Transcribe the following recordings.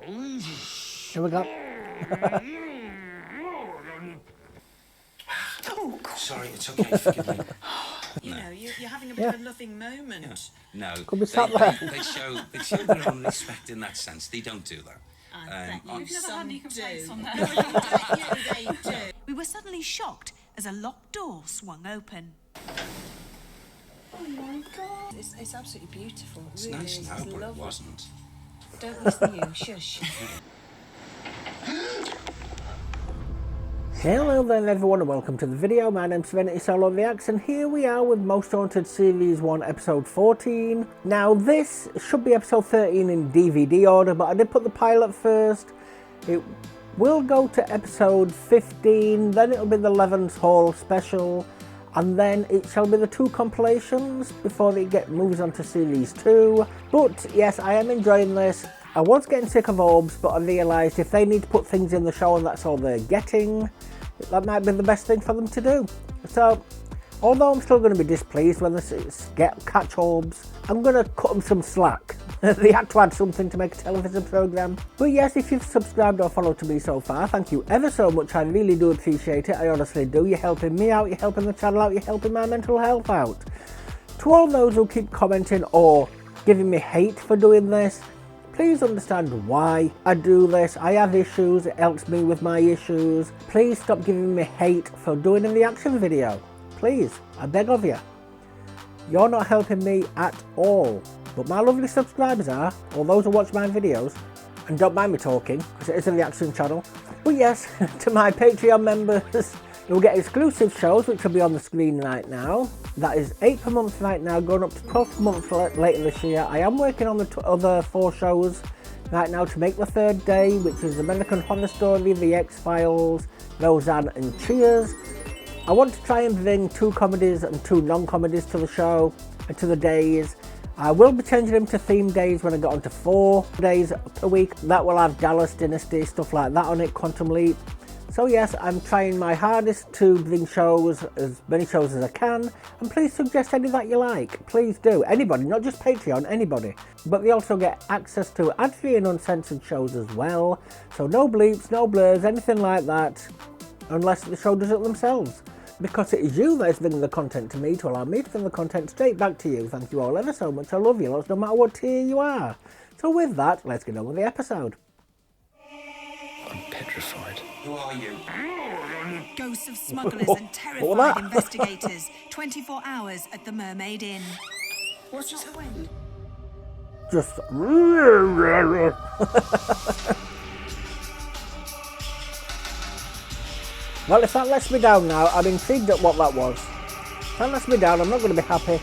Here we go. Oh, God. Sorry, it's okay, forgive me. You know, you're having a bit of a loving moment. No, Could be sat there. they show their own respect in that sense. They don't do that. We've never had any complaints on that. They do. We were suddenly shocked as a locked door swung open. Oh my God. It's absolutely beautiful. It's really nice is. now, It's but lovely. it wasn't. Don't listen to you, shush. Hello then everyone and welcome to the video. My name's SerenitySoloREACTS and here we are with Most Haunted Series 1 episode 14. Now this should be episode 13 in DVD order, but I did put the pilot first. It will go to episode 15, then it'll be the 11's haul special, and then it shall be the 2 compilations before it moves on to series 2. But yes, I am enjoying this. I was getting sick of orbs, but I realised if they need to put things in the show and that's all they're getting, that might be the best thing for them to do. So, although I'm still going to be displeased when they catch orbs, I'm going to cut them some slack. They had to add something to make a television programme. But yes, if you've subscribed or followed to me so far, thank you ever so much. I really do appreciate it. I honestly do. You're helping me out, you're helping the channel out, you're helping my mental health out. To all those who keep commenting or giving me hate for doing this, please understand why I do this. I have issues, it helps me with my issues. Please stop giving me hate for doing a reaction video. Please, I beg of you. You're not helping me at all. But my lovely subscribers are, or those who watch my videos, and don't mind me talking, because it is a reaction channel. But yes, to my Patreon members, you'll get exclusive shows, which will be on the screen right now. That is 8 per month right now, going up to 12 per month later this year. I am working on the other 4 shows right now to make the 3rd day, which is American Horror Story, The X-Files, Roseanne and Cheers. I want to try and bring 2 comedies and 2 non-comedies to the show and to the days. I will be changing them to theme days when I get on to 4 days per week. That will have Dallas Dynasty, stuff like that on it, Quantum Leap. So yes, I'm trying my hardest to bring shows, as many shows as I can, and please suggest any that you like. Please do. Anybody, not just Patreon, anybody. But they also get access to ad-free and uncensored shows as well. So no bleeps, no blurs, anything like that, unless the show does it themselves. Because it is you that is bringing the content to me to allow me to bring the content straight back to you. Thank you all ever so much. I love you lots, no matter what tier you are. So with that, let's get on with the episode. I'm petrified. Who are you? Ghosts of smugglers and terrified investigators. 24 hours at the Mermaid Inn. What's that wind? Just... Well, if that lets me down now, I'm intrigued at what that was. If that lets me down, I'm not going to be happy.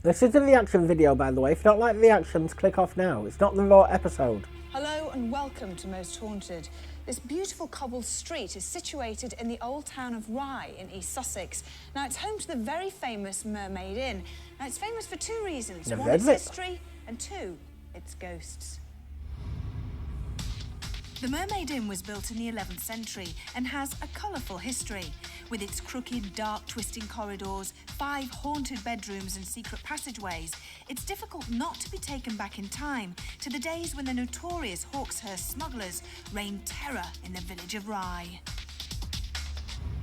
This is a reaction video, by the way. If you don't like reactions, click off now. It's not the raw episode. Hello and welcome to Most Haunted. This beautiful cobbled street is situated in the old town of Rye in East Sussex. Now, it's home to the very famous Mermaid Inn. Now, it's famous for 2 reasons. Never One, heard its of it. history, and 2, its ghosts. The Mermaid Inn was built in the 11th century and has a colourful history. With its crooked, dark, twisting corridors, 5 haunted bedrooms and secret passageways, it's difficult not to be taken back in time to the days when the notorious Hawkshurst smugglers reigned terror in the village of Rye.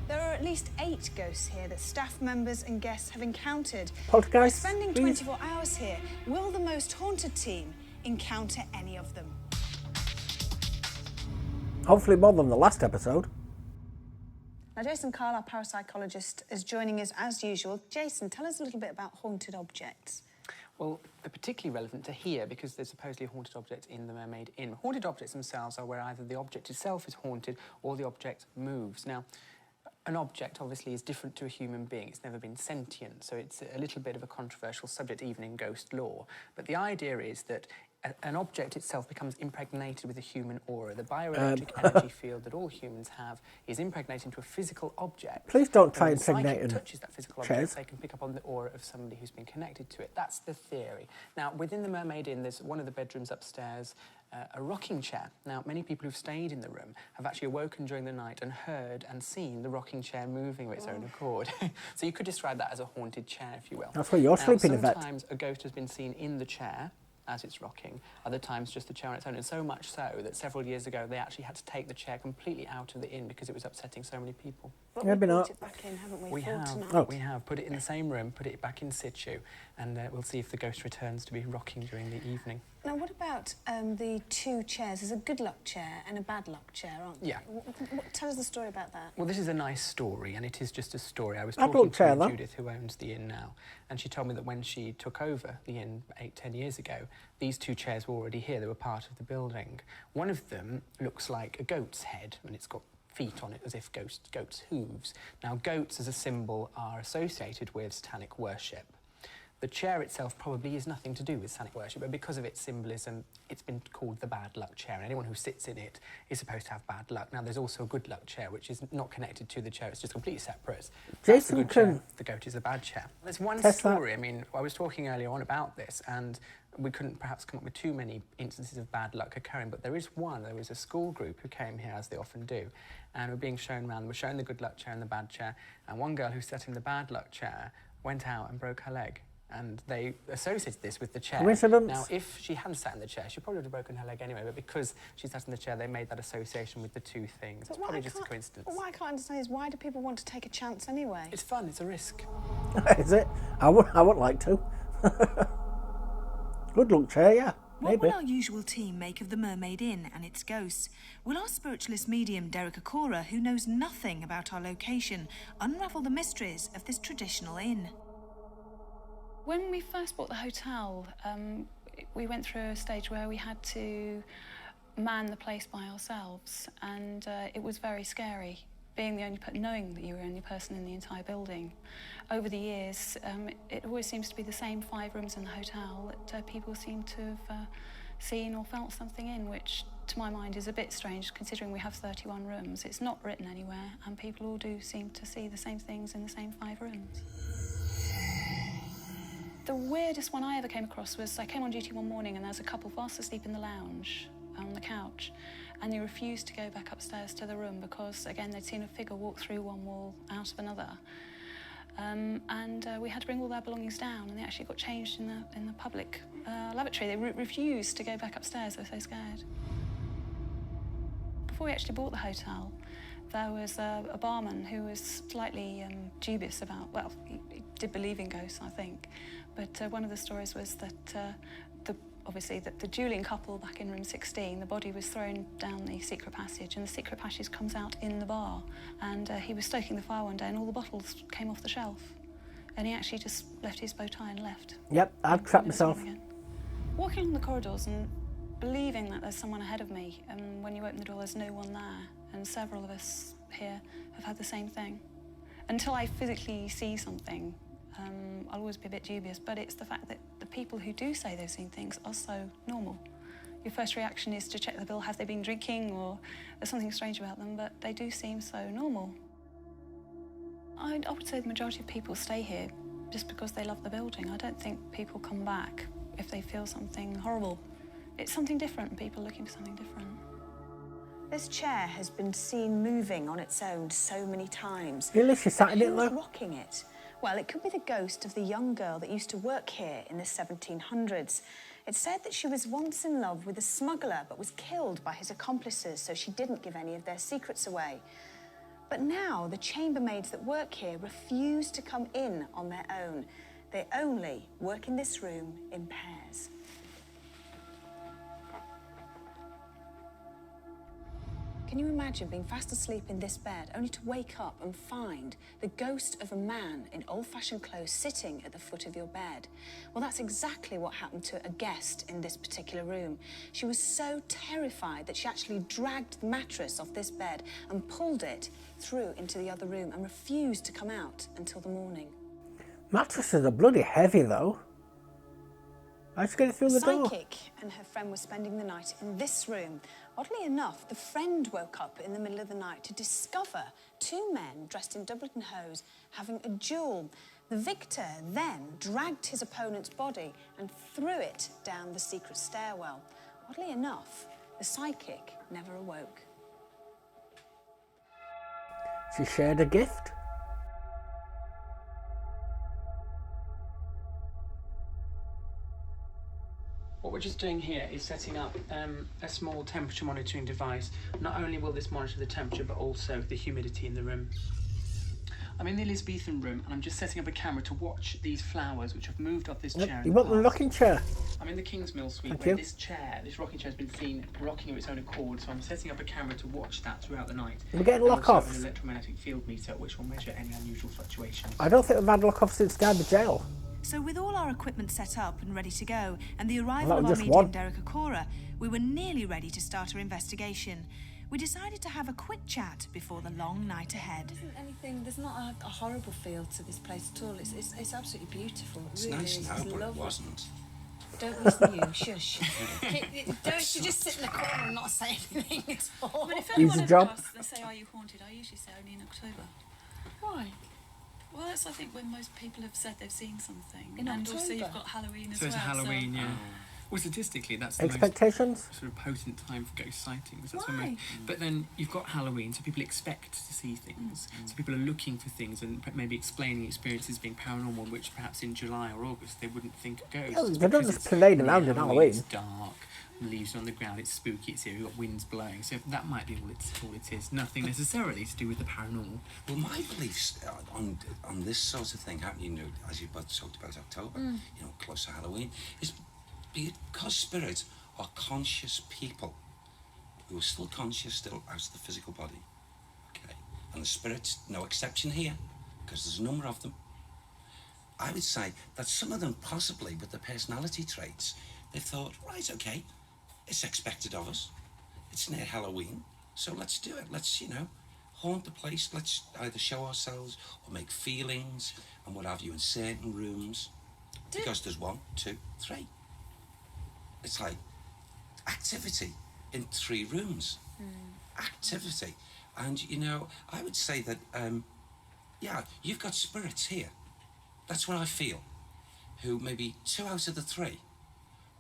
There are at least 8 ghosts here that staff members and guests have encountered. Poltergeist, By spending please. 24 hours here, will the Most Haunted team encounter any of them? Hopefully more than the last episode. Now, Jason Karl, our parapsychologist, is joining us as usual. Jason, tell us a little bit about haunted objects. Well, they're particularly relevant to here because there's supposedly a haunted object in the Mermaid Inn. Haunted objects themselves are where either the object itself is haunted or the object moves. Now, an object obviously is different to a human being. It's never been sentient, so it's a little bit of a controversial subject even in ghost lore. But the idea is that an object itself becomes impregnated with a human aura. The bioelectric energy field that all humans have is impregnated into a physical object. Please don't try When and impregnate psychic touches that physical object, they can pick up on the aura of somebody who's been connected to it. That's the theory. Now, within the Mermaid Inn, there's one of the bedrooms upstairs, a rocking chair. Now, many people who've stayed in the room have actually awoken during the night and heard and seen the rocking chair moving of its own accord. So you could describe that as a haunted chair, if you will. That's where you're sleeping, Yvette. Sometimes a ghost has been seen in the chair as it's rocking, other times just the chair on its own, and so much so that several years ago they actually had to take the chair completely out of the inn because it was upsetting so many people. But Yeah, we been brought up. it back in, haven't we? We for have, tonight? we have put it in the same room, put it back in situ, and we'll see if the ghost returns to be rocking during the evening. Now, what about the two chairs? There's a good luck chair and a bad luck chair, aren't there? Yeah. Tell us the story about that. Well, this is a nice story, and it is just a story. I was I'd talking look chair, to though. Judith, who owns the inn now, and she told me that when she took over the inn 8-10 years ago, these two chairs were already here. They were part of the building. One of them looks like a goat's head, and it's got feet on it as if goats' hooves. Now, goats as a symbol are associated with satanic worship. The chair itself probably is nothing to do with satanic worship, but because of its symbolism, it's been called the bad luck chair, and anyone who sits in it is supposed to have bad luck. Now, there's also a good luck chair, which is not connected to the chair, it's just completely separate. That's the Jason good can chair, the goat is the bad chair. There's one test that. story, I mean, I was talking earlier on about this, and we couldn't perhaps come up with too many instances of bad luck occurring, but there is one. There was a school group who came here, as they often do, and were being shown around. They were shown the good luck chair and the bad chair, and one girl who sat in the bad luck chair went out and broke her leg. And they associated this with the chair. Coincidence? Now, if she hadn't sat in the chair, she probably would have broken her leg anyway, but because she sat in the chair, they made that association with the two things. It's probably just a coincidence. But what I can't understand is, why do people want to take a chance anyway? It's fun, it's a risk. Is it? I would like to. Good luck chair, yeah. What Maybe. will our usual team make of the Mermaid Inn and its ghosts? Will our spiritualist medium Derek Akora, who knows nothing about our location, unravel the mysteries of this traditional inn? When we first bought the hotel, we went through a stage where we had to man the place by ourselves, and it was very scary, being the only knowing that you were the only person in the entire building. Over the years, it always seems to be the same 5 rooms in the hotel that people seem to have seen or felt something in, which to my mind is a bit strange considering we have 31 rooms. It's not written anywhere, and people all do seem to see the same things in the same 5 rooms. The weirdest one I ever came across was I came on duty one morning and there was a couple fast asleep in the lounge on the couch, and they refused to go back upstairs to the room because, again, they'd seen a figure walk through one wall out of another. We had to bring all their belongings down, and they actually got changed in the public lavatory. They refused to go back upstairs. They were so scared. Before we actually bought the hotel, there was a barman who was slightly dubious about, well, he did believe in ghosts, I think, but one of the stories was that obviously the dueling couple back in room 16, the body was thrown down the secret passage, and the secret passage comes out in the bar, and he was stoking the fire one day and all the bottles came off the shelf, and he actually just left his bow tie and left. Yep, I'd trap myself. Walking along the corridors and believing that there's someone ahead of me, and when you open the door there's no one there, and several of us here have had the same thing. Until I physically see something, I'll always be a bit dubious, but it's the fact that the people who do say they've seen things are so normal. Your first reaction is to check the bill, have they been drinking, or there's something strange about them, but they do seem so normal. I would say the majority of people stay here just because they love the building. I don't think people come back if they feel something horrible. It's something different, people looking for something different. This chair has been seen moving on its own so many times. Really? She sat in it, Who's though? rocking it? Well, it could be the ghost of the young girl that used to work here in the 1700s. It's said that she was once in love with a smuggler but was killed by his accomplices, so she didn't give any of their secrets away. But now the chambermaids that work here refuse to come in on their own. They only work in this room in pairs. Can you imagine being fast asleep in this bed, only to wake up and find the ghost of a man in old-fashioned clothes sitting at the foot of your bed? Well, that's exactly what happened to a guest in this particular room. She was so terrified that she actually dragged the mattress off this bed and pulled it through into the other room and refused to come out until the morning. Mattresses are bloody heavy, though. I just get it through the door. Psychic and her friend were spending the night in this room. Oddly enough, the friend woke up in the middle of the night to discover two men dressed in doublet and hose having a duel. The victor then dragged his opponent's body and threw it down the secret stairwell. Oddly enough, the psychic never awoke. She shared a gift. What we're just doing here is setting up a small temperature monitoring device. Not only will this monitor the temperature, but also the humidity in the room. I'm in the Elizabethan room, and I'm just setting up a camera to watch these flowers, which have moved off this chair. You want the rocking chair? I'm in the Kingsmill suite, Thank where you. this rocking chair has been seen rocking of its own accord, so I'm setting up a camera to watch that throughout the night. We're getting And also lock-offs. an electromagnetic field meter, which will measure any unusual fluctuations. I don't think we've had lock-offs since down the jail. So with all our equipment set up and ready to go, and the arrival Well, of that our was just medium one. Derek Okora, we were nearly ready to start our investigation. We decided to have a quick chat before the long night ahead. Isn't anything? There's not a horrible feel to this place at all. It's absolutely beautiful. It It's really nice is. now, It's but it lovely. wasn't. Don't listen, you. Shush. Don't you just sit in the corner and not say anything at all? I mean, if Easy anyone ever job. asks, they say, "Are you haunted?" I usually say only in October. Why? Well, that's I think when most people have said they've seen something. In and also October? you've got Halloween as So well. it's Halloween, yeah. Well, statistically, that's the most Expectations? sort of potent time for ghost sightings. That's Why? But then you've got Halloween, so people expect to see things. So people are looking for things and maybe explaining experiences being paranormal, which perhaps in July or August they wouldn't think of ghosts. Oh, they don't because just it's parade near around in Halloween. It's dark, leaves are on the ground, it's spooky, it's here, you've got winds blowing. So that might be all it is. Nothing necessarily to do with the paranormal. Well, my beliefs on this sort of thing happening, you know, as you both talked about October, you know, close to Halloween, is because spirits are conscious people who are still conscious, still out of the physical body. Okay, and the spirits, no exception here, because there's a number of them. I would say that some of them, possibly with their personality traits, they've thought, right, okay, it's expected of us. It's near Halloween, so let's do it. Let's, you know, haunt the place. Let's either show ourselves or make feelings and what have you in certain rooms. Because there's 1, 2, 3. It's like activity in 3 rooms. Activity. And, you know, I would say that, yeah, you've got spirits here. That's what I feel. Who maybe 2 out of the 3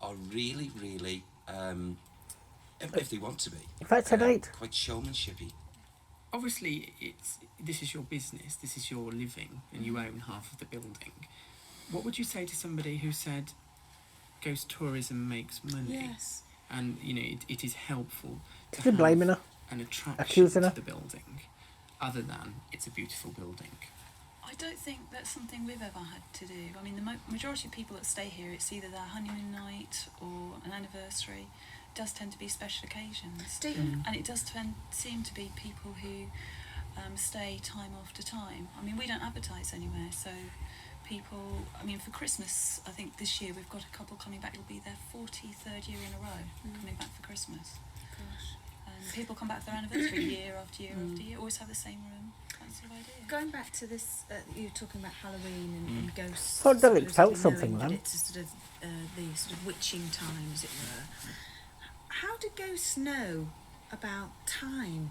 are really, really, if they want to be, That's an 8. quite showmanshipy. Obviously, this is your business, this is your living, and you own half of the building. What would you say to somebody who said ghost tourism makes money? Yes. And, you know, it is helpful to Is he have blaming her? an attraction Accusing to her? the building, other than it's a beautiful building. I don't think that's something we've ever had to do. I mean, the majority of people that stay here, it's either their honeymoon night or an anniversary. It does tend to be special occasions. And it does seem to be people who stay time after time. I mean, we don't advertise anywhere, so people, I mean, for Christmas, I think this year we've got a couple coming back. It'll be their 43rd year in a row coming back for Christmas. And people come back for their anniversary year after year after year, always have the same room. That's the idea. Going back to this, you were talking about Halloween and ghosts. Thought Derek supposedly felt something knowing that then. it's a sort of the sort of witching time, as it were. How do ghosts know about time?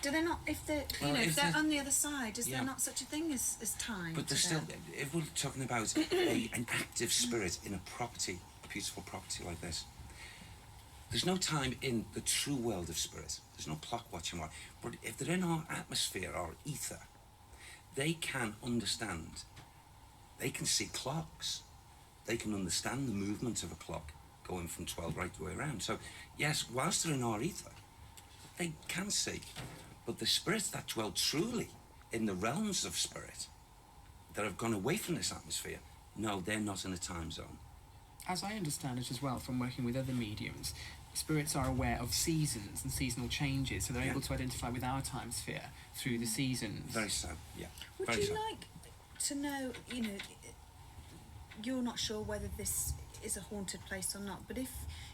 Do they not? If they're, Well, if if they're they're- on the other side, is Yeah. there not such a thing as time? But to there's still, them? if we're talking about an active spirit in a property, a beautiful property like this, there's no time in the true world of spirit. There's no clock watching. But if they're in our atmosphere, our ether, they can understand. They can see clocks. They can understand the movement of a clock going from 12 right the way around. So, yes, whilst they're in our ether, they can see. But the spirits that dwell truly in the realms of spirit, that have gone away from this atmosphere, no, they're not in a time zone. As I understand it as well from working with other mediums, spirits are aware of seasons and seasonal changes, so they're Yeah. able to identify with our time sphere through the seasons. Very so, yeah. Would very you so. like to know? You're not sure whether this is a haunted place or not, but if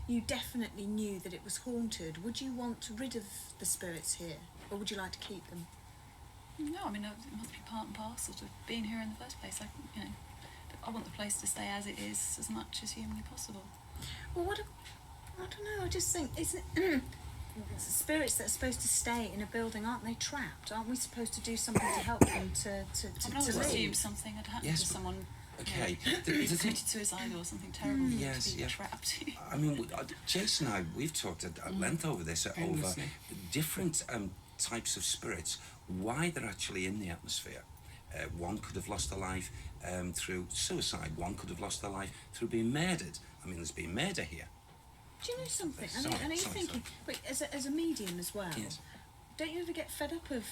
you definitely knew that it was haunted, would you want rid of the spirits here, or would you like to keep them? No, I mean, it must be part and parcel to being here in the first place. I want the place to stay as it is as much as humanly possible. Well, I don't know. I just think isn't it, spirits that are supposed to stay in a building, aren't they trapped? Aren't we supposed to do something to help them to I can always leave? assume something had happened to someone. Okay. Who's committed suicide or something terrible. Yes, to be yeah. trapped. I mean, Jason and I, we've talked at length over this, over Endlessly. different types of spirits, why they're actually in the atmosphere. One could have lost their life through suicide. One could have lost their life through being murdered. I mean, there's been murder here. Do you know something? Sorry, I know you're sorry, thinking, but as a medium as well, Yes. don't you ever get fed up of,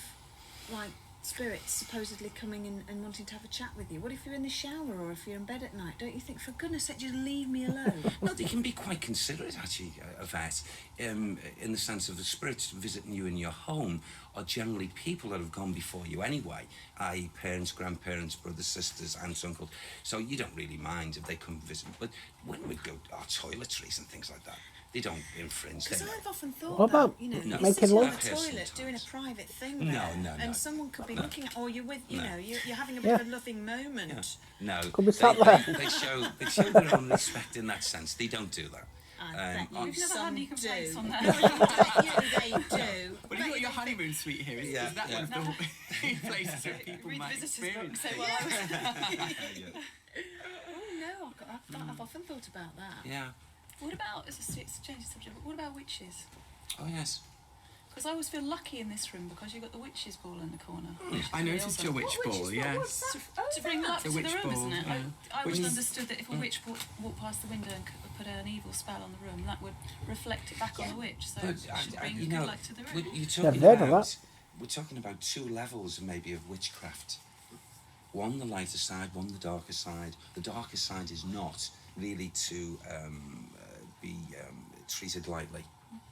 like, spirits supposedly coming in and wanting to have a chat with you? What if you're in the shower or if you're in bed at night? Don't you think, for goodness sake, just leave me alone? No, they can be quite considerate, actually, Yvette, in the sense of the spirits visiting you in your home are generally people that have gone before you anyway, i.e. parents, grandparents, brothers, sisters, aunts, uncles. So you don't really mind if they come visit. But when we go to our toiletries and things like that, they don't infringe. Because They I've often thought What about that, you know, No. you're making sitting in love? the I've heard toilet doing a sometimes. private thing No, there, no, and no. someone could be looking at, or you're with, you No. know, you're having a bit Yeah. of a loving moment. No, Could be sat there. they show their own respect in that sense. They don't do that. I bet you We've never had any some complaints do. on No, that. I bet you they do. Well, you've got your honeymoon suite here. Is that one of the places where people Read the might visitors book. experience Say, it? well, I was. Oh no, I've often thought about that. Yeah. What about, it's a change of subject, but what about witches? Oh, yes. Because I always feel lucky in this room because you've got the witch's ball in the corner. I noticed your witch ball, yes. To bring luck The to the witch room, ball, isn't it? yeah. I Which always is- understood that if a witch walked past the window and put an evil spell on the room, that would reflect it back on the witch. So it should bring you good know, luck to the room. we're talking about two levels maybe of witchcraft. One, the lighter side, one, the darker side. The darker side is not really to be treated lightly.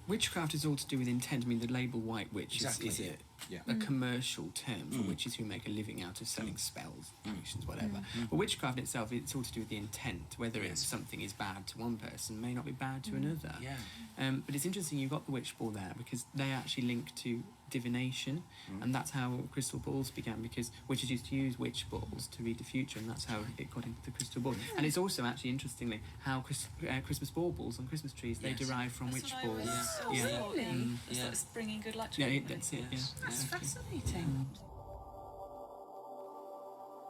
Witchcraft is all to do with intent. I mean, the label white witch Exactly, is yeah. a commercial term for witches who make a living out of selling spells, potions, whatever. But witchcraft itself, it's all to do with the intent. Whether it's something is bad to one person may not be bad to another. Yeah. But it's interesting you've got the witch ball there because they actually link to divination, and that's how crystal balls began, because witches used to use witch balls to read the future, and that's how it got into the crystal ball. And it's also actually, interestingly, how Christmas baubles on Christmas trees, they derive from That's witch what I always balls. thought. Really? It's like it's bringing good luck to Yeah, everybody. that's it, Yes. yeah. That's Yeah. fascinating.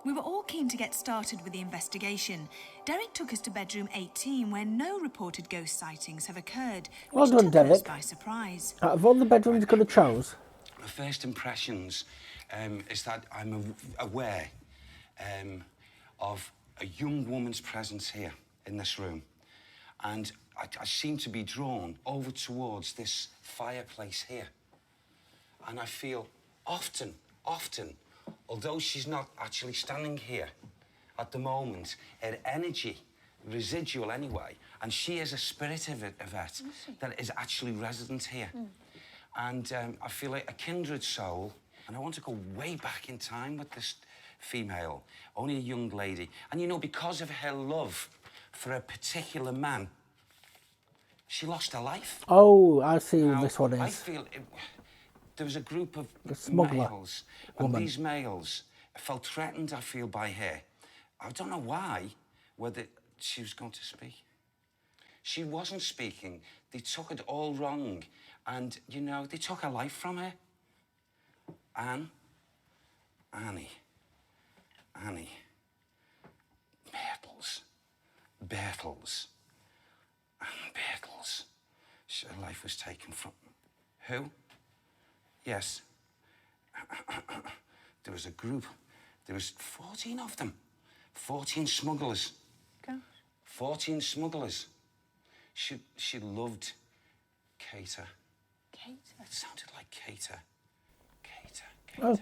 We were all keen to get started with the investigation. Derek took us to bedroom 18, where no reported ghost sightings have occurred, Well which done, took us Derek. by surprise. Out of all the bedrooms you could have chose, My first impressions is that I'm aware of a young woman's presence here in this room. And I seem to be drawn over towards this fireplace here. And I feel often, although she's not actually standing here at the moment, her energy, residual anyway, and she is a spirit of it, Yvette, that is actually resident here. And I feel like a kindred soul, and I want to go way back in time with this female, only a young lady. And you know, because of her love for a particular man, she lost her life. oh, I see who Now, this one I is. feel there was a group of The smuggler males, and woman. these males felt threatened, I feel, by her. I don't know why, whether she was going to speak. She wasn't speaking. They took it all wrong. And, you know, they took her life from her. Annie. Bertels. Anne Bertels. Her life was taken from... Who? Yes. There was a group. There was 14 of them. 14 smugglers. Gosh. 14 smugglers. She loved Cater. Kate. It sounded like Cater. Oh.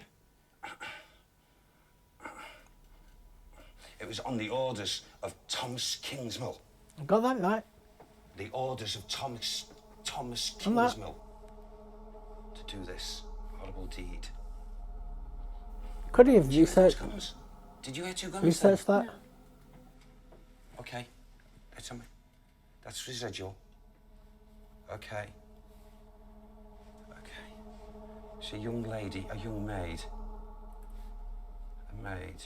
It was on the orders of Thomas Kingsmill. Got that right. The orders of Thomas And that. Kingsmill to do this horrible deed. Could he have Did you hear those researched, guns? Did you hear two guns? researched that? Okay, that's on me. That's residual. Okay. It's a young lady, a young maid. A maid.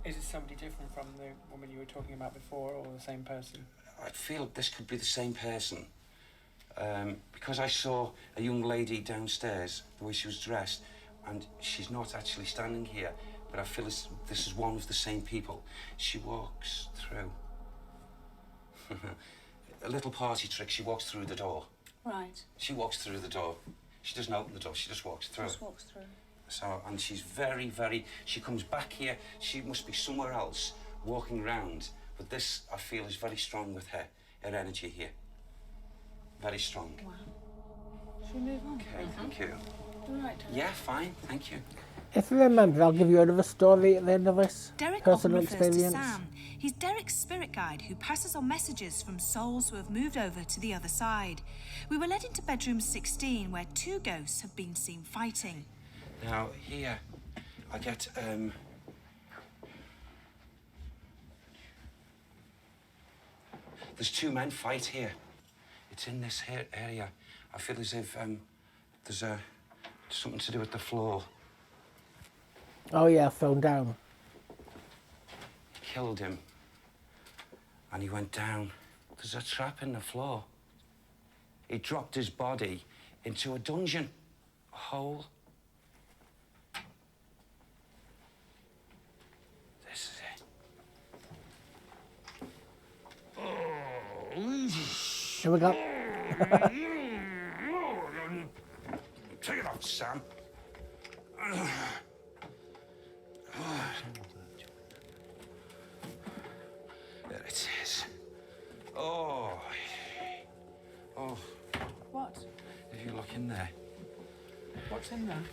Is it somebody different from the woman you were talking about before, or the same person? I feel this could be the same person. Because I saw a young lady downstairs, the way she was dressed, and she's not actually standing here, but I feel this is one of the same people. She walks through. A little party trick, she walks through the door. Right. She walks through the door. She doesn't open the door, she just walks through. Just walks through. So, and she's very, very, she comes back here, she must be somewhere else, walking round, but this, I feel, is very strong with her energy here. Very strong. Wow. Should we move on? Okay, thank you. All right. Yeah, fine, thank you. If you remember, I'll give you another story at the end of this. Derek often personal refers experience. to Sam. He's Derek's spirit guide who passes on messages from souls who have moved over to the other side. We were led into bedroom 16, where 2 ghosts have been seen fighting. Now, here, I get, there's 2 men fight here. It's in this here area. I feel as if, there's something to do with the floor. Oh yeah, thrown down. Killed him. And he went down. There's a trap in the floor. He dropped his body into a dungeon, a hole. This is it. Here we go. Take it off, Sam. There it is. Oh. Oh. What? If you look in there, What's in there?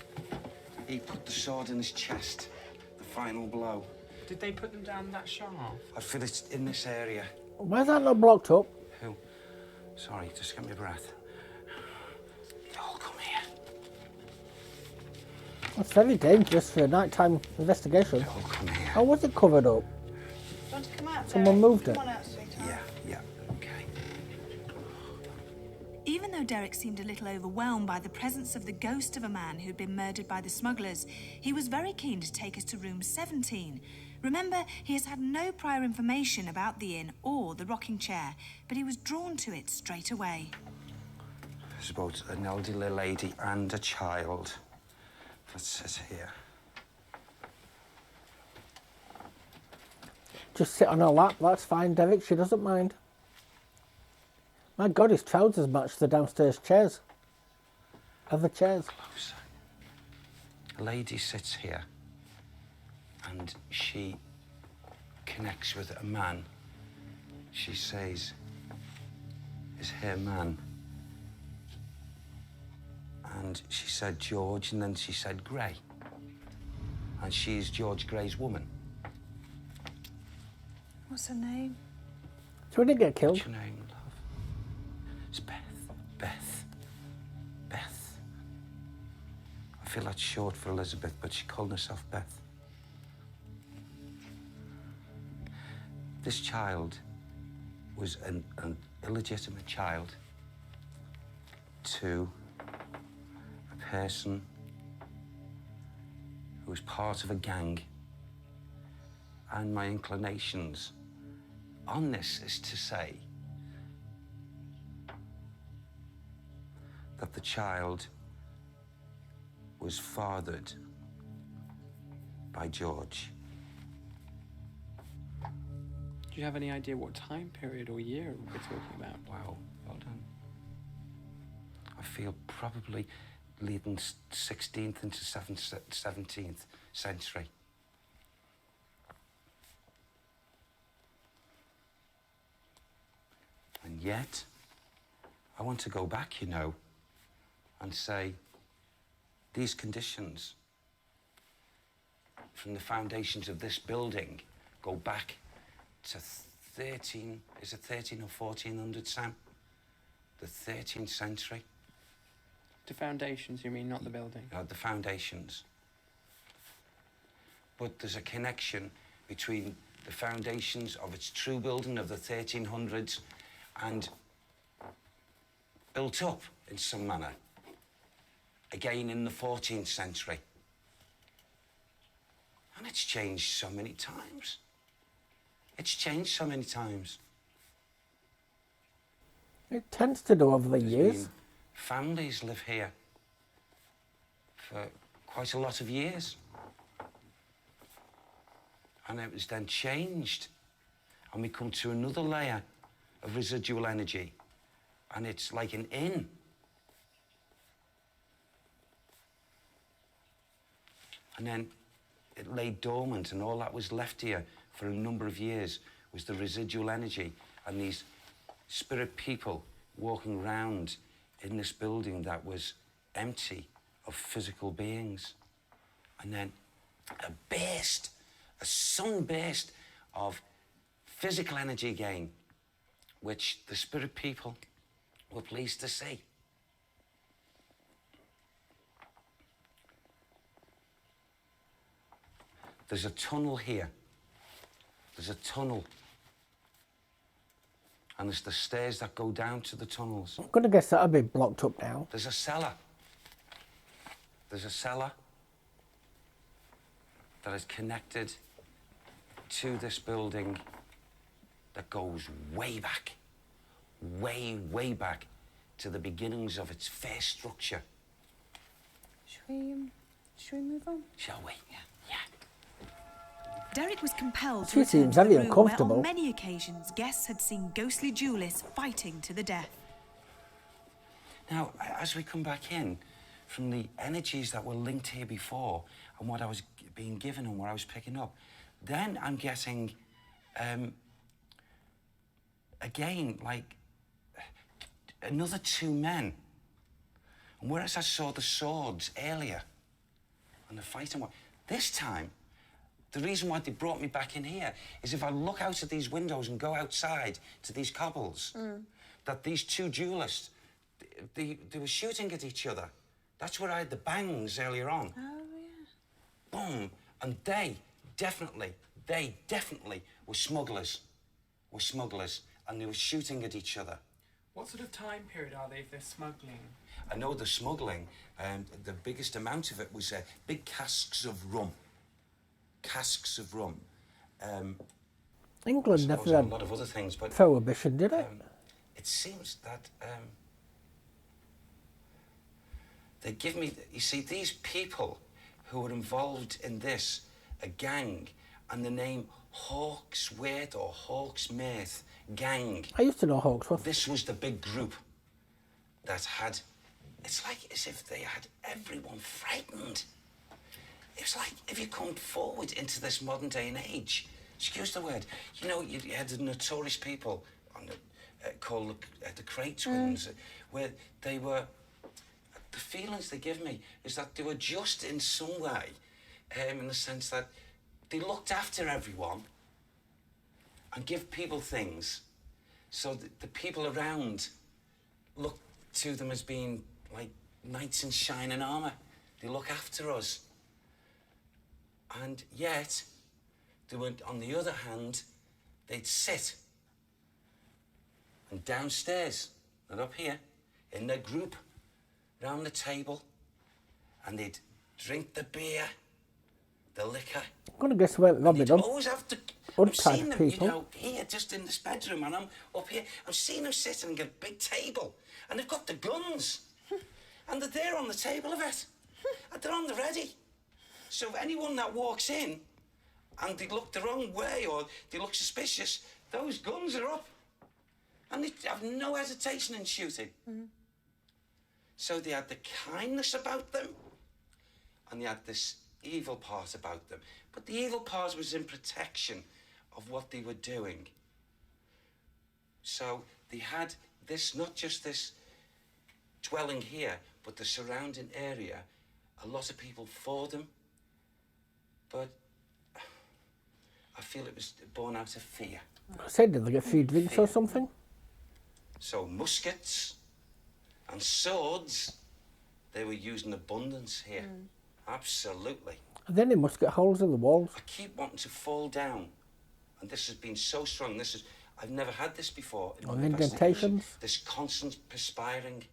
he put the sword in his chest. The final blow. Did they put them down that sharp? I feel it's in this area. Why's that not blocked up? Who? Sorry, just get me a breath. Y'all come here. That's very dangerous for a nighttime investigation. Y'all come here. How was it covered up? Do you want to come out? Someone Derek? moved it. Come on out, sweetheart. Yeah, okay. Even though Derek seemed a little overwhelmed by the presence of the ghost of a man who'd been murdered by the smugglers, he was very keen to take us to room 17. Remember, he has had no prior information about the inn or the rocking chair, but he was drawn to it straight away. There's both an elderly lady and a child. That says here. Just sit on her lap, that's fine, Derek, she doesn't mind. My God, his trousers match the downstairs chairs. Other chairs. Closer. A lady sits here and she connects with a man. She says, is her man. And she said George, and then she said Gray. And she's George Gray's woman. What's her name? So we didn't get killed. What's your name, love? It's Beth. Beth. Beth. I feel that's short for Elizabeth, but she called herself Beth. This child was an illegitimate child to a person who was part of a gang. And my inclinations on this is to say that the child was fathered by George. Do you have any idea what time period or year we're talking about? Wow, well done. I feel probably leading 16th into 17th century. And yet, I want to go back, you know, and say, these conditions from the foundations of this building go back to 13, is it 13 or 1400, Sam? The 13th century. The foundations, you mean, not the building? The foundations. But there's a connection between the foundations of its true building of the 1300s and built up in some manner, again in the 14th century. And it's changed so many times. It's changed so many times. It tends to do over the There's years. been families live here for quite a lot of years. And it was then changed. And we come to another layer of residual energy. And it's like an inn. And then it lay dormant, and all that was left here for a number of years was the residual energy and these spirit people walking around in this building that was empty of physical beings. And then a burst, a sunburst of physical energy again, which the spirit people were pleased to see. There's a tunnel here. There's a tunnel. And there's the stairs that go down to the tunnels. I'm going to guess that'll be blocked up now. There's a cellar. There's a cellar that is connected to this building that goes way back, way back to the beginnings of its first structure. Should we move on? Shall we? Yeah. Derek was compelled She to return seems to the very room where uncomfortable. on many occasions guests had seen ghostly duelists fighting to the death. Now, as we come back in, from the energies that were linked here before and what I was being given and what I was picking up, then I'm getting, again, like, another two men. And whereas I saw the swords earlier and the fighting one, this time, the reason why they brought me back in here is if I look out of these windows and go outside to these cobbles, that these two duelists, they were shooting at each other. That's where I had the bangs earlier on. Oh, yeah. Boom. And they definitely were smugglers. And they were shooting at each other. What sort of time period are they if they're smuggling? I know the smuggling, the biggest amount of it was big casks of rum. England I never suppose a had lot of other things, but prohibition, did it? it seems that they give me, you see, these people who were involved in this, a gang, and the name Hawksworth or Hawksmith gang. I used to know Hawksworth. This was the big group that had, it's like as if they had everyone frightened. It's like if you come forward into this modern day and age, excuse the word, you know, you had the notorious people on the, called the Crate Twins, where they were, the feelings they give me is that they were just in some way, in the sense that they looked after everyone and give people things, so that the people around look to them as being like knights in shining armour. They look after us. And yet, they went, on the other hand, they'd sit. And downstairs, not up here, in their group, round the table, and they'd drink the beer, the liquor. I'm going to guess where they'll be They'd done. always have to, Odd I'm type seeing of them, people. you know, here, just in this bedroom, and I'm up here. I'm seeing them sitting at a big table, and they've got the guns. And they're there on the table of it. And they're on the ready. So if anyone that walks in, and they look the wrong way, or they look suspicious, those guns are up. And they have no hesitation in shooting. So they had the kindness about them, and they had this evil part about them. But the evil part was in protection of what they were doing. So they had this, not just this dwelling here, but the surrounding area, a lot of people for them. But I feel it was born out of fear. I said, did they get free drinks or something? So muskets and swords, they were used in abundance here. Absolutely. And then they must get holes in the walls. I keep wanting to fall down, and this has been so strong. I've never had this before. In my And investigation. indentations. This constant perspiring,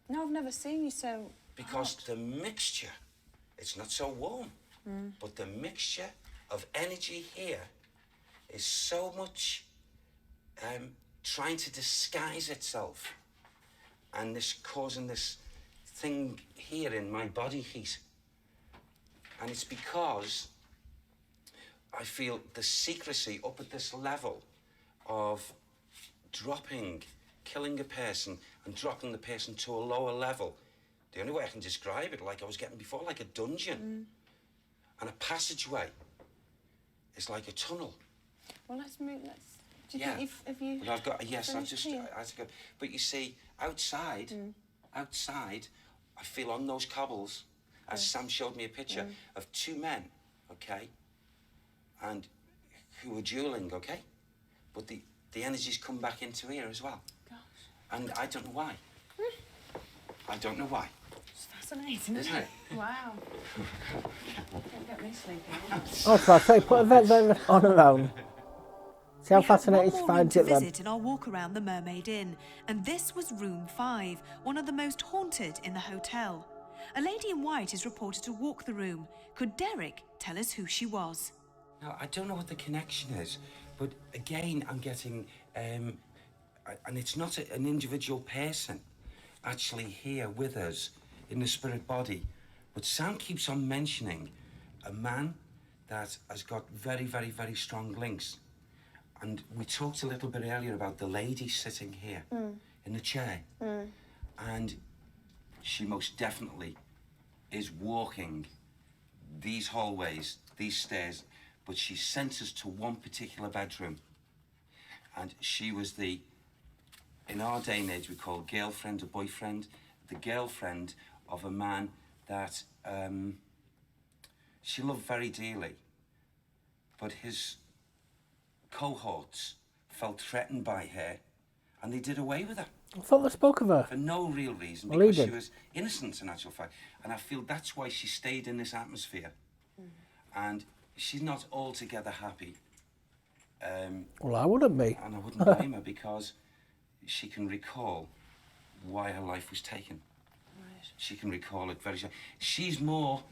No, I've never seen you so because the mixture, it's not so warm, but the mixture of energy here is so much trying to disguise itself, and this causing this thing here in my body heat. And it's because I feel the secrecy up at this level of killing a person and dropping the person to a lower level. The only way I can describe it, like I was getting before, like a dungeon. And a passageway is like a tunnel. Well, let's move. Do you think if you? But I've got I've just here? I had to go. But you see, outside, I feel on those cobbles, as Sam showed me a picture of two men, okay, and who were dueling, okay, but the energy's come back into here as well. Gosh. And I don't know why. I don't know why. It's fascinating, isn't it? Wow. Don't get me sleeping. Oh, so I say, put a vet there on her own. See how We have fascinating one she more room finds to it then. visit in our walk around the Mermaid Inn, and this was room 5, one of the most haunted in the hotel. A lady in white is reported to walk the room. Could Derek tell us who she was? Now, I don't know what the connection is, but again, I'm getting, and it's not an individual person actually here with us in the spirit body, but Sam keeps on mentioning a man that has got very, very, very strong links. And we talked a little bit earlier about the lady sitting here in the chair. And she most definitely is walking these hallways, these stairs, but she sent us to one particular bedroom. And she was in our day and age, we call girlfriend or boyfriend, the girlfriend of a man that she loved very dearly. But his cohorts felt threatened by her, and they did away with her. I thought they spoke of her. For no real reason, Well, he because she did. was innocent in actual fact. And I feel that's why she stayed in this atmosphere. And she's not altogether happy. Well, I wouldn't be. And I wouldn't blame her, because she can recall why her life was taken. Right. She can recall it very sure. She's more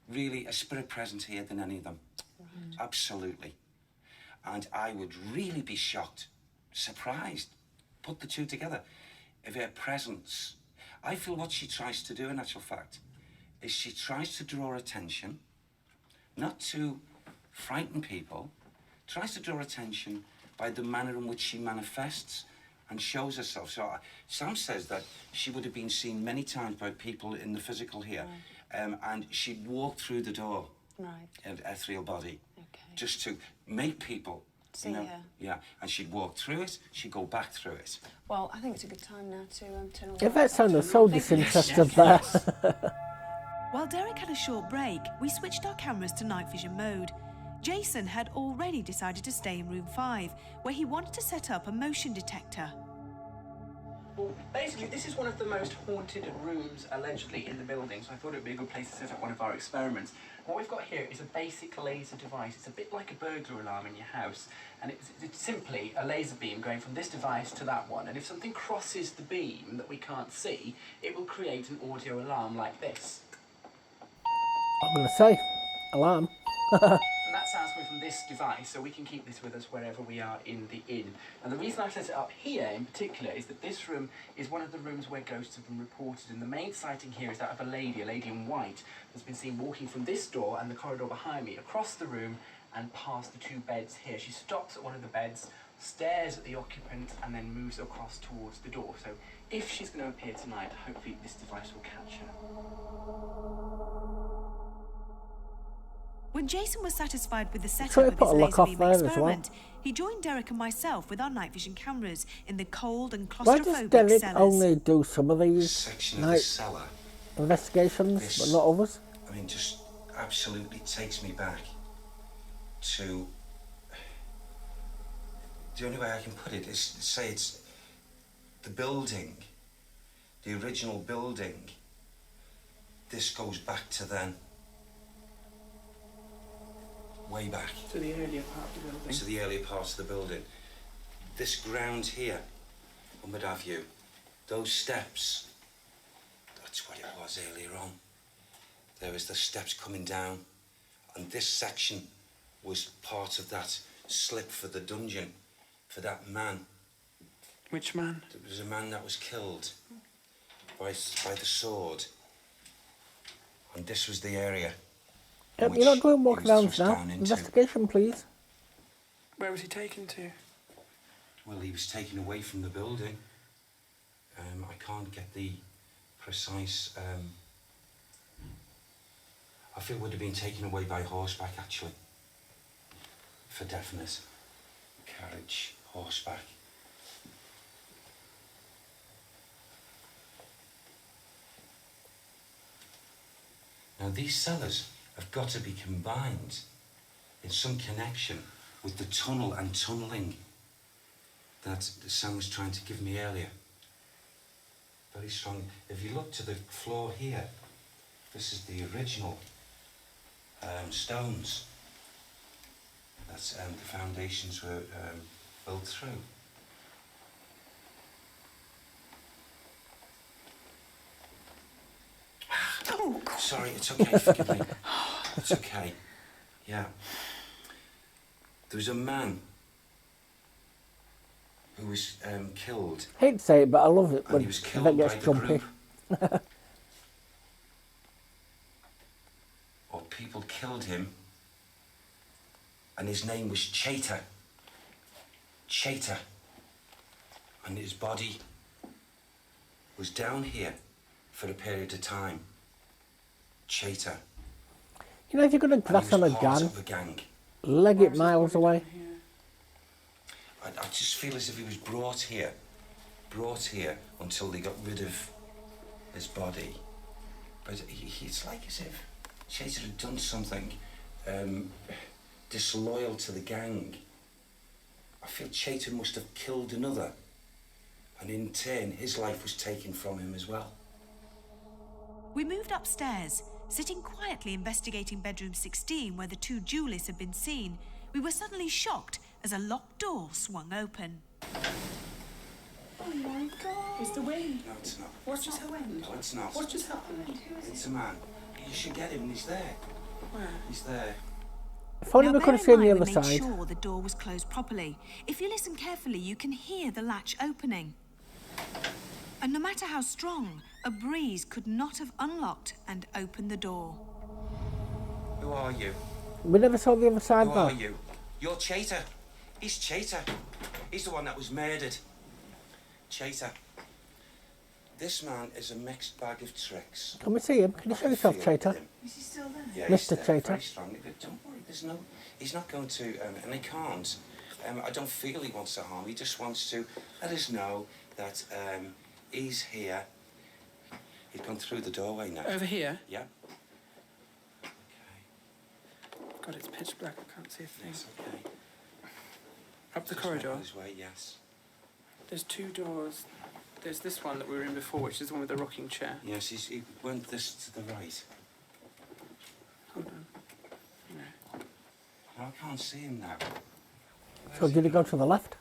really a spirit presence here than any of them. Right. Absolutely. And I would really be shocked, surprised, put the two together, if her presence, I feel what she tries to do in actual fact, is she tries to draw attention, not to frighten people, tries to draw attention by the manner in which she manifests and shows herself. So Sam says that she would have been seen many times by people in the physical here, and she'd walk through the door, an ethereal body, just to make people See you know, her. yeah, and she'd walk through it, she'd go back through it. Well, I think it's a good time now to turn all Yvette sounded so disinterested there. While Derek had a short break, we switched our cameras to night vision mode. Jason had already decided to stay in room 5, where he wanted to set up a motion detector. Well, basically, this is one of the most haunted rooms, allegedly, in the building, so I thought it would be a good place to set up one of our experiments. What we've got here is a basic laser device. It's a bit like a burglar alarm in your house, and it's simply a laser beam going from this device to that one, and if something crosses the beam that we can't see, it will create an audio alarm like this. I'm going to say, alarm. And that sounds coming from this device, so we can keep this with us wherever we are in the inn. And the reason I've set it up here in particular is that this room is one of the rooms where ghosts have been reported, and the main sighting here is that of a lady in white, that's been seen walking from this door and the corridor behind me across the room and past the 2 beds here. She stops at one of the beds, stares at the occupant, and then moves across towards the door. So if she's going to appear tonight, hopefully this device will catch her. When Jason was satisfied with the So he setup of put his a lock laser off beam there as well. experiment, he joined Derek and myself with our night vision cameras in the cold and Why does claustrophobic Derek cellars. only do some of these Section of the night cellar, investigations, This- but not others? I mean, just absolutely takes me back to... The only way I can put it is to say it's the building, the original building. This goes back to then. Way back. To the earlier part of the building. To the earlier parts of the building. This ground here, on what have you, those steps, that's what it was earlier on. There was the steps coming down, and this section was part of that slip for the dungeon, for that man. Which man? There was a man that was killed by the sword. And this was the area. Yep, you're not doing walk downs now. Investigation, please. Where was he taken to? Well, he was taken away from the building. I can't get the precise... I feel it would have been taken away by horseback, actually. For definite. Carriage, horseback. Now, these cellars have got to be combined in some connection with the tunnel and tunnelling that Sam was trying to give me earlier. Very strong. If you look to the floor here, this is the original stones that the foundations were built through. Oh, God. Sorry, it's okay, forgive me. It's okay. Yeah. There was a man who was killed. Hate to say it, but I love it And when he was Yvette killed gets by the jumpy. group. Or people killed him, and his name was Chater. Chater. And his body was down here for a period of time. Chater. You know, if you're going to glass on a gang, leg it miles away. I just feel as if he was brought here until they got rid of his body. But it's like as if Chater had done something disloyal to the gang. I feel Chater must have killed another, and in turn his life was taken from him as well. We moved upstairs, sitting quietly investigating bedroom 16 where the two duelists had been seen. We were suddenly shocked as a locked door swung open. Oh my God. It's the wind. No, it's not. What's just happened? No, it's not. What's just happened? It's a man. You should get him. He's there. Where? He's there. If only we could have seen the other we side. made sure the door was closed properly. If you listen carefully, you can hear the latch opening. And no matter how strong, a breeze could not have unlocked and opened the door. Who are you? We never saw the other side Who though. are you? You're Chater. He's Chater. He's the one that was murdered. Chater. This man is a mixed bag of tricks. Can we see him? Can you show yourself, Chater? Is he still there? Yeah, Mr. he's there, Chater. very strongly, but don't worry, he's not going to, and he can't. I don't feel he wants to harm. He just wants to let us know that he's here. He's gone through the doorway now. Over here? Yeah. God, it's pitch black. I can't see a thing. It's okay. Up the Just corridor. making his way, yes. There's two doors. There's this one that we were in before, which is the one with the rocking chair. Yes, he went this to the right. Hold on. No. No, I can't see him now. So did he go to the left?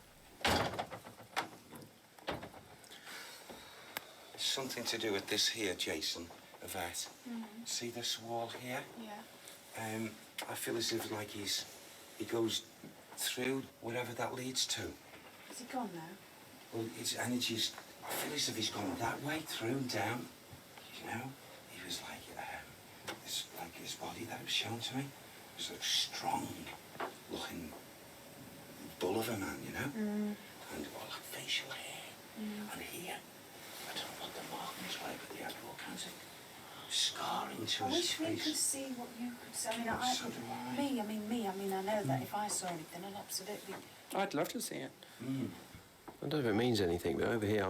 It's something to do with this here, Jason, Yvette. See this wall here? Yeah. I feel as if like he goes through wherever that leads to. Is he gone now? Well, his energy's, I feel as if he's gone that way, through and down. You know, he was like, his body that was shown to me was a strong looking bull of a man, you know? And all that facial hair. And here, I don't know what the markings were, but they had all kinds of scarring to I his wish we face. could see what you could see. I mean, So do I. I know that if I saw anything, I'd absolutely... I'd love to see it. I don't know if it means anything, but over here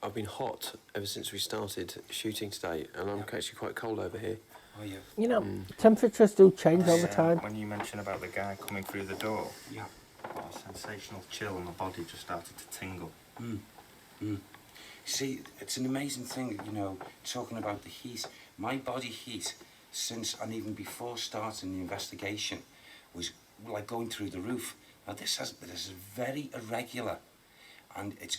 I've been hot ever since we started shooting today, and I'm actually quite cold over here. Are you? You know, temperatures do change over time. When you mentioned about the guy coming through the door, Yeah. what a sensational chill, and my body just started to tingle. See, it's an amazing thing, you know, talking about the heat. My body heat, since and even before starting the investigation, was like going through the roof. Now this is very irregular, and it's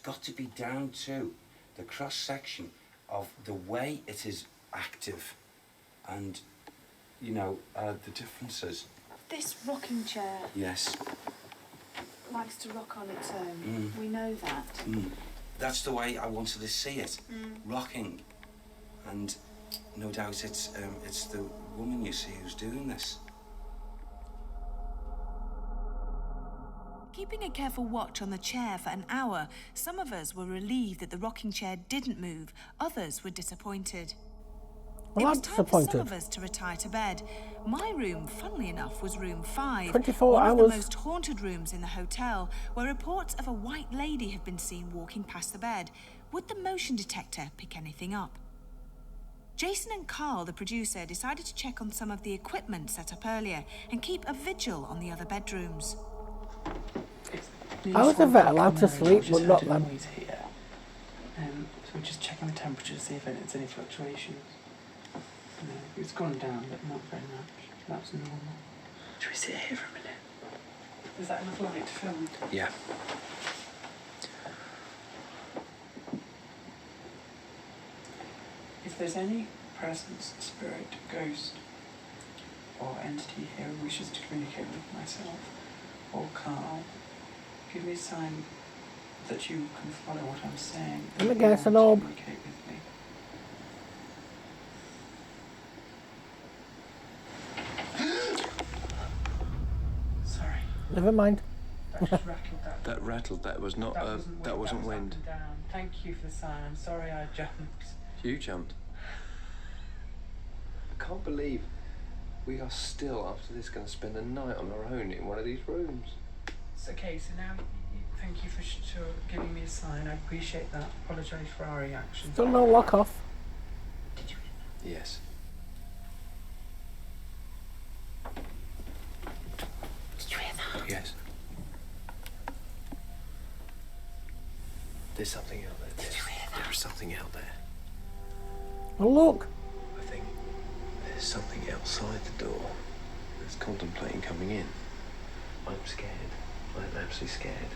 got to be down to the cross section of the way it is active, and you know the differences This rocking chair Yes. likes to rock on its own. We know that. That's the way I wanted to see it, rocking. And no doubt it's the woman you see who's doing this. Keeping a careful watch on the chair for an hour, some of us were relieved that the rocking chair didn't move. Others were disappointed. Well, It was I'm time for some disappointed. of us to retire to bed. My room, funnily enough, was room 5. 24 one of the hours. most haunted rooms in the hotel, where reports of a white lady have been seen walking past the bed. Would the motion detector pick anything up? Jason and Karl, the producer, decided to check on some of the equipment set up earlier and keep a vigil on the other bedrooms. How is Yvette allowed to sleep but not them? Here. So we're just checking the temperature to see if there's any fluctuations. No, it's gone down, but not very much. That's normal. Should we sit here for a minute? Is that enough light to film? Yeah. If there's any presence, spirit, ghost, or entity here who wishes to communicate with myself or Karl, give me a sign that you can follow what I'm saying. Let me and guess, you an want to orb. communicate with me. Sorry, Never mind. that just rattled that. That rattled. That was not. That wasn't was wind. up and down. Thank you for the sign. I'm sorry I jumped. You jumped. I can't believe we are still, after this, going to spend a night on our own in one of these rooms. It's okay, so now thank you for giving me a sign. I appreciate that. Apologise for our reaction. Still no lock off. Yes. Did you hear that? Yes. There's something out there. Did you hear that? There's something out there. Oh, look. I think there's something outside the door that's contemplating coming in. I'm scared. I'm absolutely scared.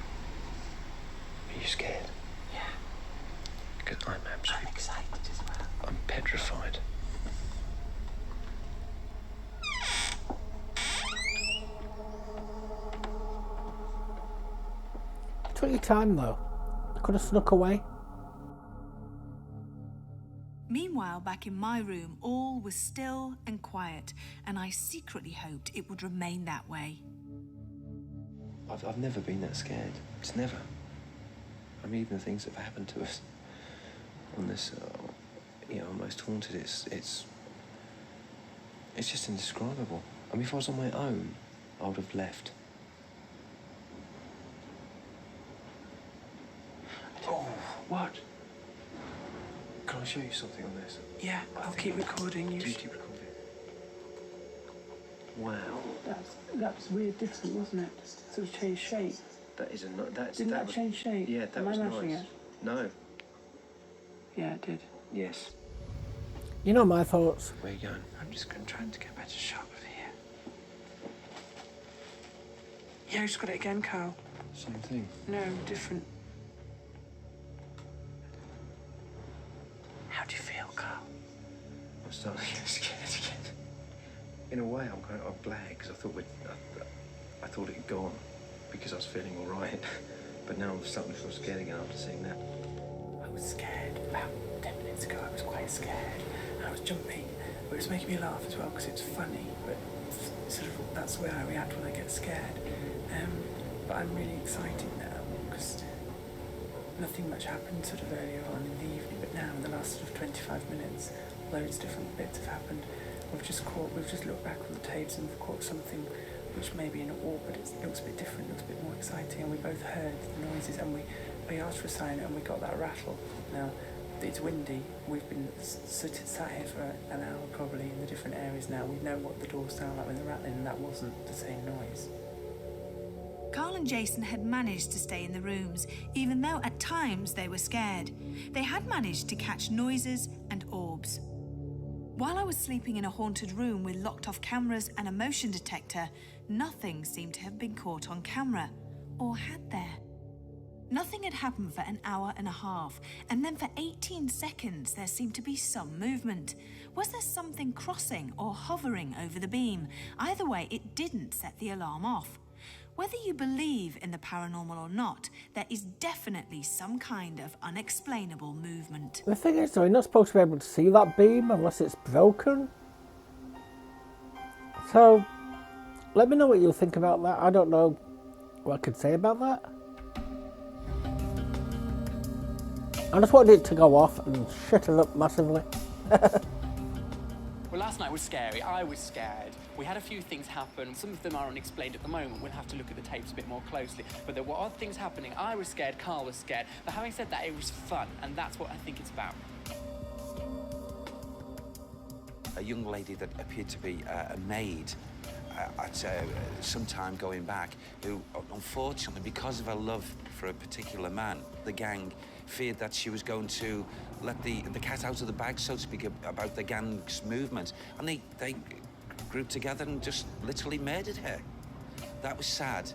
Are you scared? Yeah. Because I'm absolutely... I'm excited as well. I'm petrified. Took your time though. Could have snuck away. Meanwhile, back in my room, all was still and quiet, and I secretly hoped it would remain that way. I've never been that scared. It's never. I mean, even the things that have happened to us on this, Almost Haunted, it's just indescribable. I mean, if I was on my own, I would have left. Oh, what? Can I show you something on this? Yeah, I'll keep recording. You Keep recording. Wow. That's weird, different, wasn't it? Sort of changed shape. That is a that's Didn't that change shape? Yeah, that Am was I imagining nice. it? No. Yeah, it did. Yes. You know my thoughts. Where are you going? I'm just trying to get a better shot of here. Yeah, I just got it again, Karl. Same thing. No, different. How do you feel, Karl? I'm starting to get scared again. In a way, I'm glad because I thought I thought it had gone because I was feeling all right. But now I'm starting to feel scared again after seeing that. I was scared about 10 minutes ago. I was quite scared. And I was jumping, but it was making me laugh as well because it's funny. But sort of that's the way I react when I get scared. But I'm really excited now because nothing much happened sort of earlier on in the evening. But now in the last sort of 25 minutes, loads of different bits have happened. We've just looked back on the tapes and we've caught something which may be an orb, but it looks a bit different, looks a bit more exciting, and we both heard the noises and we asked for a sign and we got that rattle. Now, it's windy, we've been sat here for an hour probably in the different areas now. We know what the doors sound like when they're rattling, and that wasn't the same noise. Karl and Jason had managed to stay in the rooms, even though at times they were scared. They had managed to catch noises and orbs. While I was sleeping in a haunted room with locked-off cameras and a motion detector, nothing seemed to have been caught on camera. Or had there? Nothing had happened for an hour and a half, and then for 18 seconds there seemed to be some movement. Was there something crossing or hovering over the beam? Either way, it didn't set the alarm off. Whether you believe in the paranormal or not, there is definitely some kind of unexplainable movement. The thing is though, you're not supposed to be able to see that beam unless it's broken. So, let me know what you think about that. I don't know what I could say about that. I just wanted it to go off and shut it up massively. Well, last night was scary. I was scared. We had a few things happen. Some of them are unexplained at the moment. We'll have to look at the tapes a bit more closely. But there were odd things happening. I was scared. Karl was scared. But having said that, it was fun. And that's what I think it's about. A young lady that appeared to be a maid at some time going back, who unfortunately, because of her love for a particular man, the gang feared that she was going to let the cat out of the bag, so to speak, about the gang's movement. And they grouped together and just literally murdered her. That was sad.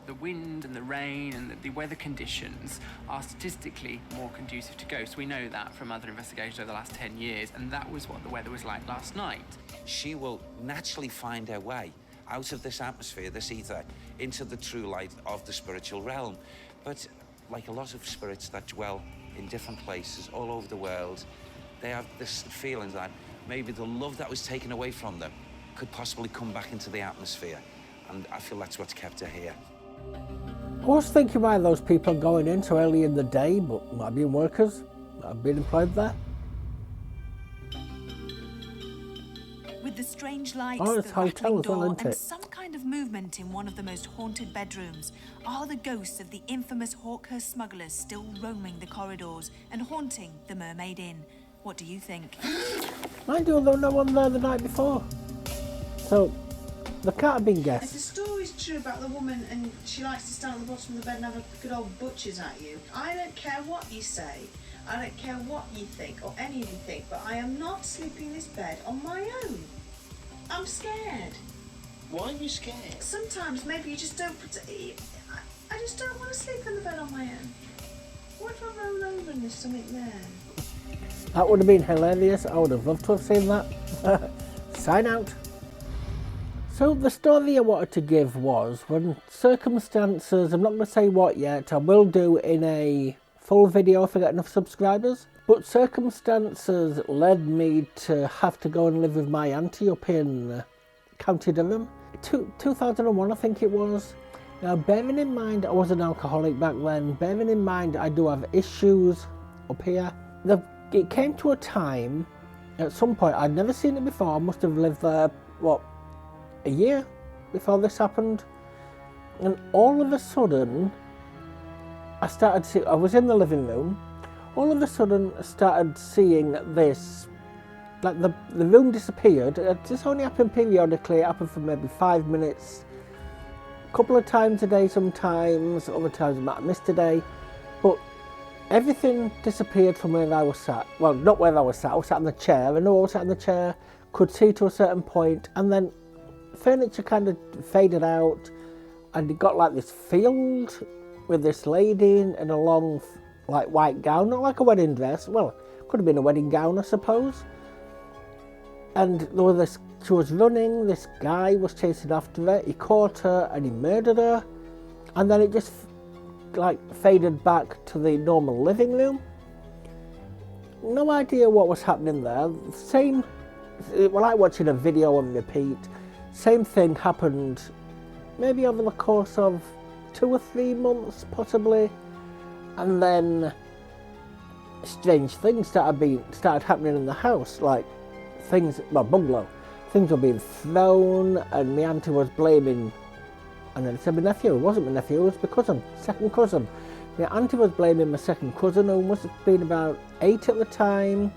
The wind and the rain and the weather conditions are statistically more conducive to ghosts. We know that from other investigations over the last 10 years, and that was what the weather was like last night. She will naturally find her way out of this atmosphere, this ether, into the true light of the spiritual realm. But like a lot of spirits that dwell in different places all over the world, they have this feeling that maybe the love that was taken away from them could possibly come back into the atmosphere. And I feel that's what's kept her here. I was thinking why those people going in so early in the day, but might be workers that have been employed there. With the strange lights, Oh, it's the hotel rattling as well, door, isn't and it? some kind of movement in one of the most haunted bedrooms, are the ghosts of the infamous Hawkhurst smugglers still roaming the corridors and haunting the Mermaid Inn? What do you think? Mind you, there was no one there the night before. So, there can't have been If guests. the story's true about the woman and she likes to stand at the bottom of the bed and have a good old butchers at you, I don't care what you say, I don't care what you think or any of you think, but I am not sleeping in this bed on my own. I'm scared. Why are you scared? Sometimes maybe you just don't I just don't want to sleep in the bed on my own. What if I roll over and there's something there? That would have been hilarious. I would have loved to have seen that. Sign out. So the story I wanted to give was when circumstances, I'm not going to say what yet, I will do in a full video if I get enough subscribers, but circumstances led me to have to go and live with my auntie up in County Durham. 2001 I think it was. Now bearing in mind I was an alcoholic back then, bearing in mind I do have issues up here, it came to a time, at some point, I'd never seen it before, I must have lived there, what, a year before this happened, and all of a sudden I was in the living room, all of a sudden I started seeing this, like the room disappeared. This only happened periodically, it happened for maybe 5 minutes, a couple of times a day sometimes, other times I might have missed a day, but everything disappeared from where I was sat. Well, not where I was sat in the chair. I know I was sat in the chair, could see to a certain point, and then furniture kind of faded out, and it got like this field with this lady in a long, like, white gown, not like a wedding dress. Well, could have been a wedding gown, I suppose. And there was this, she was running, this guy was chasing after her, he caught her and he murdered her, and then it just like faded back to the normal living room. No idea what was happening there. Same, like watching a video on repeat. Same thing happened maybe over the course of 2 or 3 months possibly, and then strange things started happening in the house, like things, well, bungalow, things were being thrown, and my auntie was blaming, and then it said my nephew. It wasn't my nephew, it was my cousin, second cousin. My auntie was blaming my second cousin, who must have been about 8 at the time.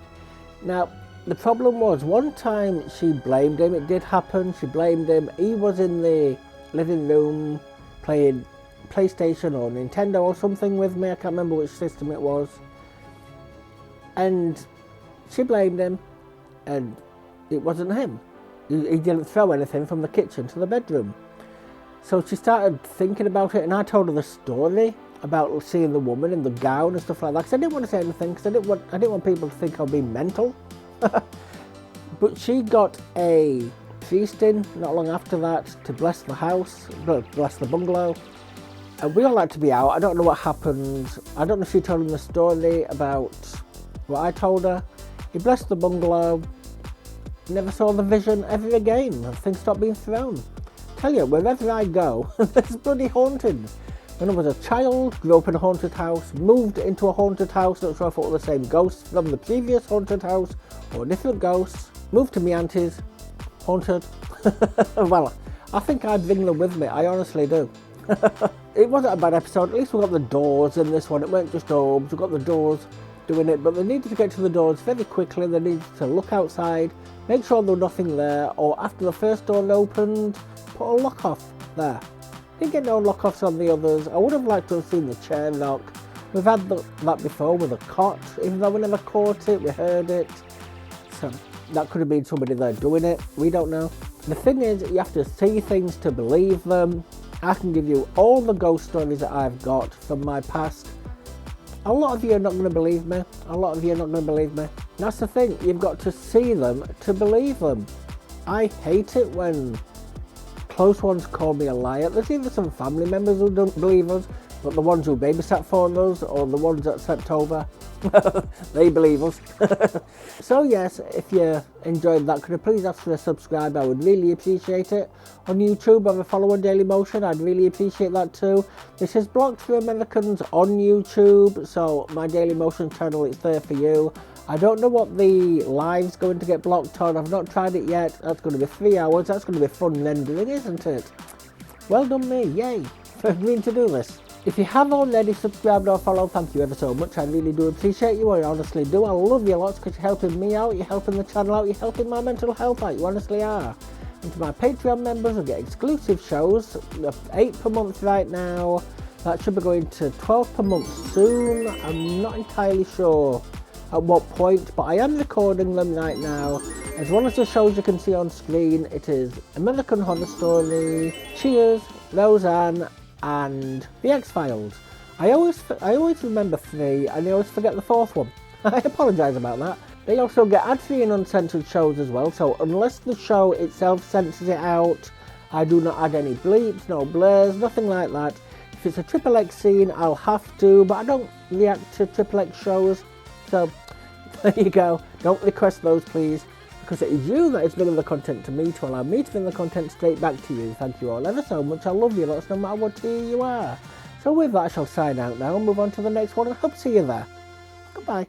Now, the problem was, one time she blamed him, it did happen, she blamed him. He was in the living room playing PlayStation or Nintendo or something with me, I can't remember which system it was. And she blamed him, and it wasn't him. He didn't throw anything from the kitchen to the bedroom. So she started thinking about it, and I told her the story. about seeing the woman in the gown and stuff like that, because I didn't want to say anything, because I didn't want people to think I'm being mental. But she got a feasting not long after that to bless the house, bless the bungalow. And we all had to be out. I don't know what happened. I don't know if she told him the story about what I told her. He blessed the bungalow, never saw the vision ever again. Things stopped being thrown. Tell you, wherever I go, it's bloody haunted. When I was a child, grew up in a haunted house, moved into a haunted house, not sure if it was the same ghost from the previous haunted house or different ghosts. Moved to my auntie's, haunted. Well, I think I bring them with me, I honestly do. It wasn't a bad episode. At least we got the doors in this one. It weren't just orbs, we got the doors doing it, but they needed to get to the doors very quickly. They needed to look outside, make sure there was nothing there, or after the first door opened, put a lock off there. Didn't get no lock offs on the others. I would have liked to have seen the chair lock. We've had that before with a cot, even though we never caught it, we heard it. So that could have been somebody there doing it, we don't know. The thing is, you have to see things to believe them. I can give you all the ghost stories that I've got from my past. A lot of you are not going to believe me. That's the thing, you've got to see them to believe them. I hate it when close ones call me a liar. There's either some family members who don't believe us, but the ones who babysat for us, or the ones that slept over, they believe us. So yes, if you enjoyed that, could you please ask for a subscribe? I would really appreciate it. On YouTube, I'm a follower on Daily Motion. I'd really appreciate that too. This is blocked for Americans on YouTube, so my Daily Motion channel is there for you. I don't know what the live's going to get blocked on. I've not tried it yet. That's going to be 3 hours. That's going to be fun rendering, isn't it? Well done me, yay, for agreeing to do this. If you have already subscribed or followed, thank you ever so much. I really do appreciate you, I honestly do. I love you lots because you're helping me out, you're helping the channel out, you're helping my mental health out, you honestly are. And to my Patreon members who get exclusive shows, 8 per month right now. That should be going to 12 per month soon. I'm not entirely sure at what point, but I am recording them right now. As well as the shows you can see on screen, it is American Horror Story, Cheers, Roseanne, and The X-Files. I always remember 3, and I always forget the 4th one. I apologise about that. They also get ad-free and uncensored shows as well, so unless the show itself censors it out, I do not add any bleeps, no blurs, nothing like that. If it's a XXX scene, I'll have to, but I don't react to XXX shows. So, there you go. Don't request those, please, because it is you that is bringing the content to me to allow me to bring the content straight back to you. Thank you all ever so much. I love you lots, no matter what tier you are. So with that, I shall sign out now and move on to the next one, and hope to see you there. Goodbye.